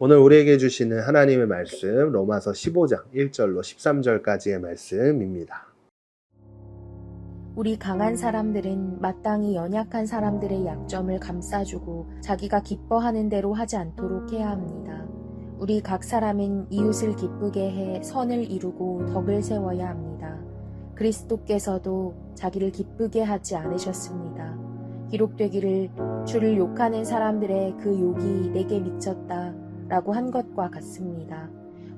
오늘 우리에게 주시는 하나님의 말씀 로마서 15장 1절로 13절까지의 말씀입니다. 우리 강한 사람들은 마땅히 연약한 사람들의 약점을 감싸주고 자기가 기뻐하는 대로 하지 않도록 해야 합니다. 우리 각 사람은 이웃을 기쁘게 해 선을 이루고 덕을 세워야 합니다. 그리스도께서도 자기를 기쁘게 하지 않으셨습니다. 기록되기를 주를 욕하는 사람들의 그 욕이 내게 미쳤다 라고 한 것과 같습니다.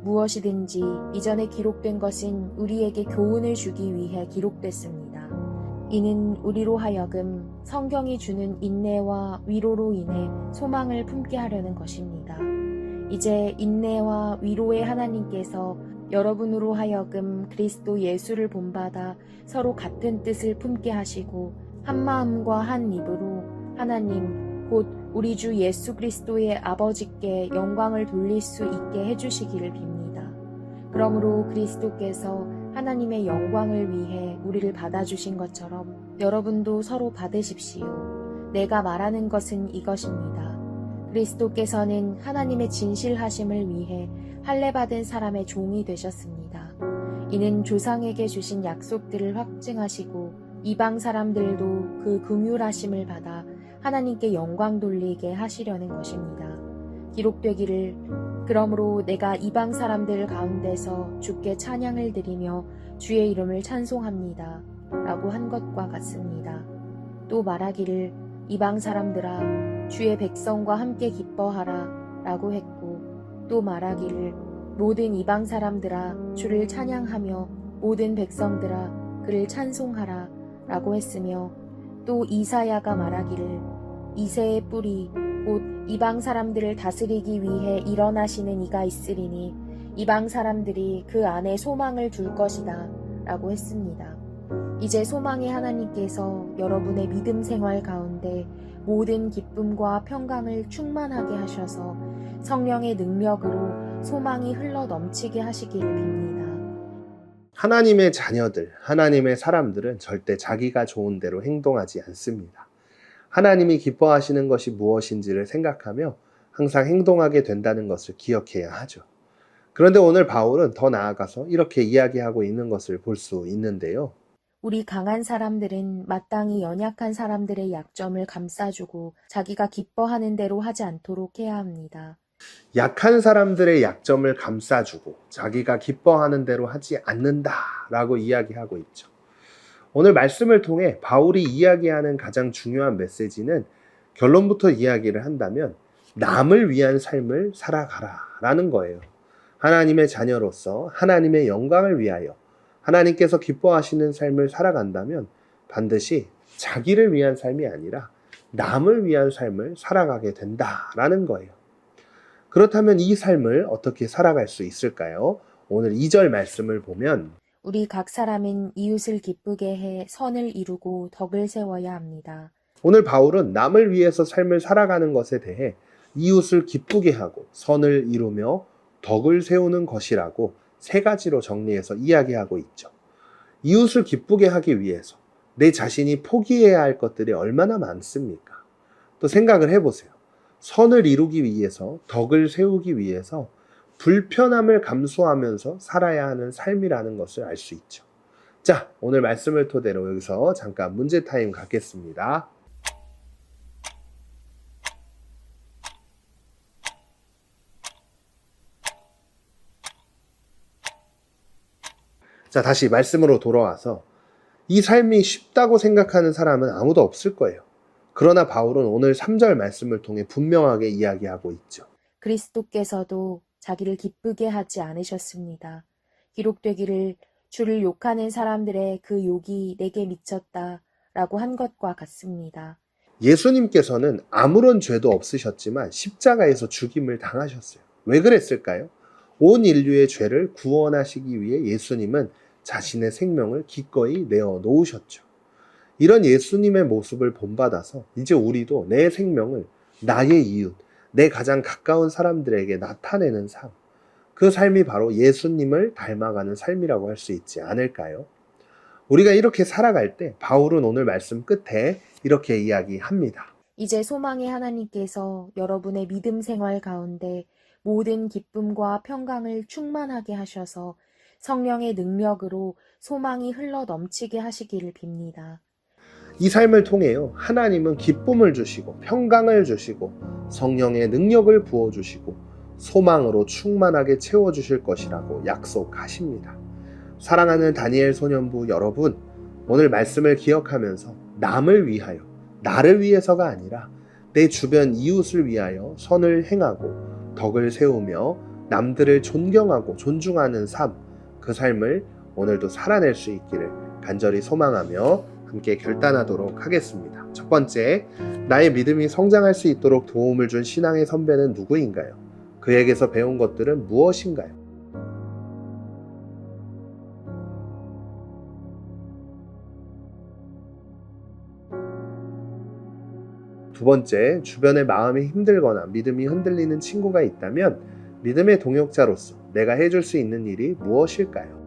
무엇이든지 이전에 기록된 것은 우리에게 교훈을 주기 위해 기록됐습니다. 이는 우리로 하여금 성경이 주는 인내와 위로로 인해 소망을 품게 하려는 것입니다. 이제 인내와 위로의 하나님께서 여러분으로 하여금 그리스도 예수를 본받아 서로 같은 뜻을 품게 하시고 한 마음과 한 입으로 하나님 곧 우리 주 예수 그리스도의 아버지께 영광을 돌릴 수 있게 해주시기를 빕니다. 그러므로 그리스도께서 하나님의 영광을 위해 우리를 받아주신 것처럼 여러분도 서로 받으십시오. 내가 말하는 것은 이것입니다. 그리스도께서는 하나님의 진실하심을 위해 할례받은 사람의 종이 되셨습니다. 이는 조상에게 주신 약속들을 확증하시고 이방 사람들도 그 긍휼하심을 받아 하나님께 영광 돌리게 하시려는 것입니다. 기록되기를 그러므로 내가 이방 사람들 가운데서 주께 찬양을 드리며 주의 이름을 찬송합니다 라고 한 것과 같습니다. 또 말하기를 이방 사람들아 주의 백성과 함께 기뻐하라 라고 했고 또 말하기를 모든 이방 사람들아 주를 찬양하며 모든 백성들아 그를 찬송하라 라고 했으며 또 이사야가 말하기를 이새의 뿌리 곧 이방 사람들을 다스리기 위해 일어나시는 이가 있으리니 이방 사람들이 그 안에 소망을 둘 것이다 라고 했습니다. 이제 소망의 하나님께서 여러분의 믿음 생활 가운데 모든 기쁨과 평강을 충만하게 하셔서 성령의 능력으로 소망이 흘러 넘치게 하시기를 빕니다. 하나님의 자녀들, 하나님의 사람들은 절대 자기가 좋은 대로 행동하지 않습니다. 하나님이 기뻐하시는 것이 무엇인지를 생각하며 항상 행동하게 된다는 것을 기억해야 하죠. 그런데 오늘 바울은 더 나아가서 이렇게 이야기하고 있는 것을 볼 수 있는데요. 우리 강한 사람들은 마땅히 연약한 사람들의 약점을 감싸주고 자기가 기뻐하는 대로 하지 않도록 해야 합니다. 약한 사람들의 약점을 감싸주고 자기가 기뻐하는 대로 하지 않는다라고 이야기하고 있죠. 오늘 말씀을 통해 바울이 이야기하는 가장 중요한 메시지는 결론부터 이야기를 한다면 남을 위한 삶을 살아가라 라는 거예요. 하나님의 자녀로서 하나님의 영광을 위하여 하나님께서 기뻐하시는 삶을 살아간다면 반드시 자기를 위한 삶이 아니라 남을 위한 삶을 살아가게 된다라는 거예요. 그렇다면 이 삶을 어떻게 살아갈 수 있을까요? 오늘 2절 말씀을 보면 우리 각 사람은 이웃을 기쁘게 해 선을 이루고 덕을 세워야 합니다. 오늘 바울은 남을 위해서 삶을 살아가는 것에 대해 이웃을 기쁘게 하고 선을 이루며 덕을 세우는 것이라고 세 가지로 정리해서 이야기하고 있죠. 이웃을 기쁘게 하기 위해서 내 자신이 포기해야 할 것들이 얼마나 많습니까? 또 생각을 해보세요. 선을 이루기 위해서, 덕을 세우기 위해서 불편함을 감수하면서 살아야 하는 삶이라는 것을 알 수 있죠. 자, 오늘 말씀을 토대로 여기서 잠깐 문제 타임 갖겠습니다. 자, 다시 말씀으로 돌아와서 이 삶이 쉽다고 생각하는 사람은 아무도 없을 거예요. 그러나 바울은 오늘 3절 말씀을 통해 분명하게 이야기하고 있죠. 그리스도께서도 자기를 기쁘게 하지 않으셨습니다. 기록되기를 주를 욕하는 사람들의 그 욕이 내게 미쳤다 라고 한 것과 같습니다. 예수님께서는 아무런 죄도 없으셨지만 십자가에서 죽임을 당하셨어요. 왜 그랬을까요? 온 인류의 죄를 구원하시기 위해 예수님은 자신의 생명을 기꺼이 내어 놓으셨죠. 이런 예수님의 모습을 본받아서 이제 우리도 내 생명을 나의 이웃, 내 가장 가까운 사람들에게 나타내는 삶, 그 삶이 바로 예수님을 닮아가는 삶이라고 할 수 있지 않을까요? 우리가 이렇게 살아갈 때 바울은 오늘 말씀 끝에 이렇게 이야기합니다. 이제 소망의 하나님께서 여러분의 믿음 생활 가운데 모든 기쁨과 평강을 충만하게 하셔서 성령의 능력으로 소망이 흘러 넘치게 하시기를 빕니다. 이 삶을 통해요, 하나님은 기쁨을 주시고 평강을 주시고 성령의 능력을 부어주시고 소망으로 충만하게 채워주실 것이라고 약속하십니다. 사랑하는 다니엘 소년부 여러분, 오늘 말씀을 기억하면서 남을 위하여, 나를 위해서가 아니라 내 주변 이웃을 위하여 선을 행하고 덕을 세우며 남들을 존경하고 존중하는 삶, 그 삶을 오늘도 살아낼 수 있기를 간절히 소망하며 함께 결단하도록 하겠습니다. 첫 번째, 나의 믿음이 성장할 수 있도록 도움을 준 신앙의 선배는 누구인가요? 그에게서 배운 것들은 무엇인가요? 두 번째, 주변에 마음이 힘들거나 믿음이 흔들리는 친구가 있다면 믿음의 동역자로서 내가 해줄 수 있는 일이 무엇일까요?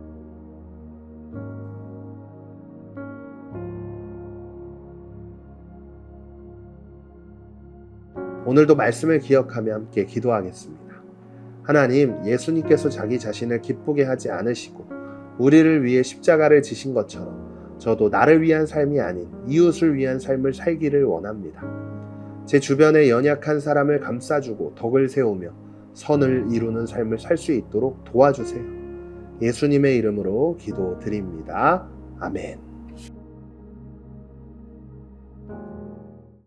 오늘도 말씀을 기억하며 함께 기도하겠습니다. 하나님, 예수님께서 자기 자신을 기쁘게 하지 않으시고 우리를 위해 십자가를 지신 것처럼 저도 나를 위한 삶이 아닌 이웃을 위한 삶을 살기를 원합니다. 제 주변에 연약한 사람을 감싸주고 덕을 세우며 선을 이루는 삶을 살 수 있도록 도와주세요. 예수님의 이름으로 기도드립니다. 아멘.